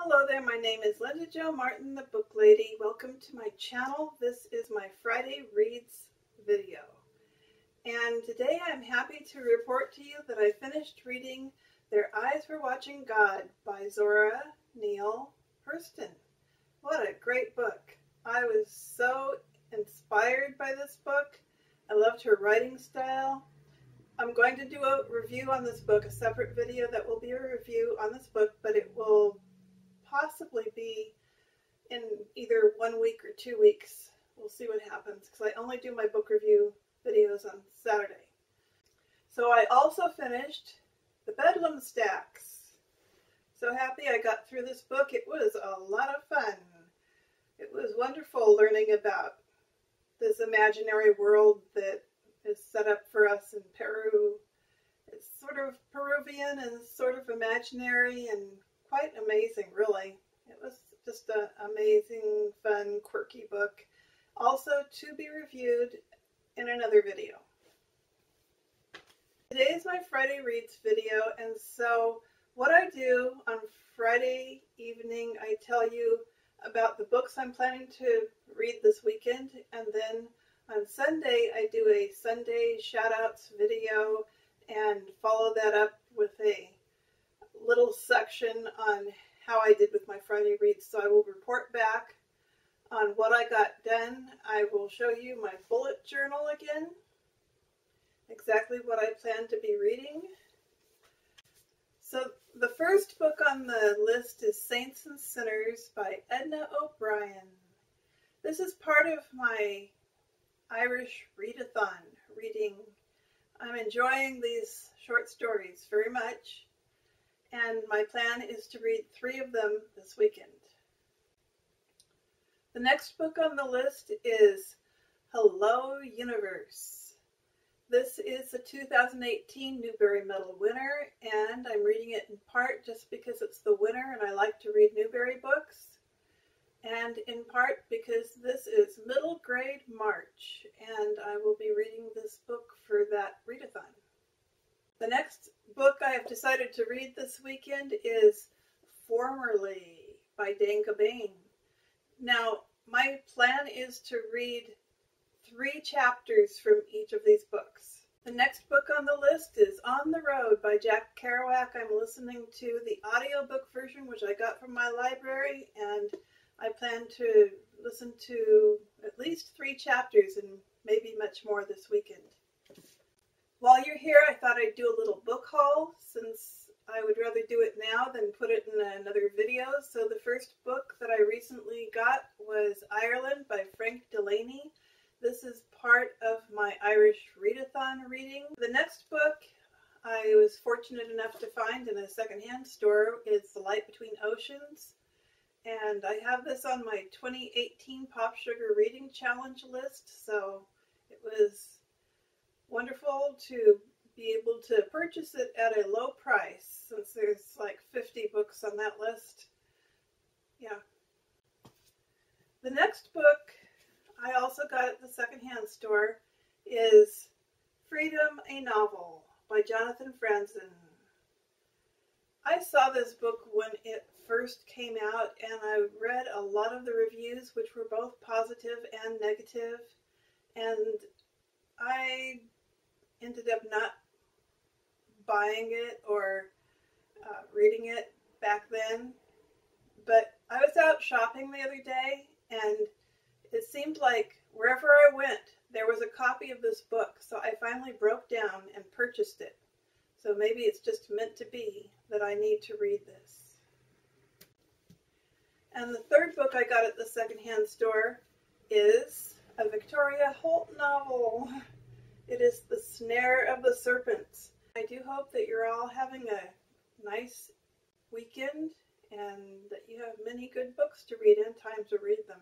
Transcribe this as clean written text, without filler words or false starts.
Hello there, my name is Linda Jo Martin, the Book Lady. Welcome to my channel. This is my Friday Reads video. And today I'm happy to report to you that I finished reading Their Eyes Were Watching God by Zora Neale Hurston. What a great book. I was so inspired by this book. I loved her writing style. I'm going to do a review on this book, a separate video that will be a review on this book, but it will possibly be in either 1 week or 2 weeks. We'll see what happens, because I only do my book review videos on Saturday. So I also finished The Bedlam Stacks. So happy I got through this book. It was a lot of fun. It was wonderful learning about this imaginary world that is set up for us in Peru. It's sort of Peruvian and sort of imaginary and quite amazing, really. It was just an amazing, fun, quirky book. Also to be reviewed in another video. Today is my Friday Reads video, and so what I do on Friday evening, I tell you about the books I'm planning to read this weekend, and then on Sunday I do a Sunday shout-outs video and follow that up with a little section on how I did with my Friday reads. So I will report back on what I got done. I will show you my bullet journal again, exactly what I plan to be reading. So the first book on the list is Saints and Sinners by Edna O'Brien. This is part of my Irish readathon reading. I'm enjoying these short stories very much, and my plan is to read 3 of them this weekend. The next book on the list is Hello Universe. This is a 2018 Newbery Medal winner, and I'm reading it in part just because it's the winner and I like to read Newbery books, and in part because this is middle grade March, and I will be reading this book for that readathon. The next book I have decided to read this weekend is Formerly by Dane Cobain. Now, my plan is to read 3 chapters from each of these books. The next book on the list is On the Road by Jack Kerouac. I'm listening to the audiobook version, which I got from my library, and I plan to listen to at least 3 chapters and maybe much more this weekend. While you're here, I thought I'd do a little book haul, since I would rather do it now than put it in another video. So the first book that I recently got was Ireland by Frank Delaney. This is part of my Irish readathon reading. The next book I was fortunate enough to find in a secondhand store is The Light Between Oceans. And I have this on my 2018 Pop Sugar Reading Challenge list, so it was wonderful to be able to purchase it at a low price, since there's like 50 books on that list. Yeah. The next book I also got at the secondhand store is Freedom, a Novel by Jonathan Franzen. I saw this book when it first came out, and I read a lot of the reviews, which were both positive and negative, and I ended up not buying it or reading it back then. But I was out shopping the other day, and it seemed like wherever I went, there was a copy of this book. So I finally broke down and purchased it. So maybe it's just meant to be that I need to read this. And the third book I got at the secondhand store is a Victoria Holt novel. It is The Snare of the Serpents. I do hope that you're all having a nice weekend and that you have many good books to read and time to read them.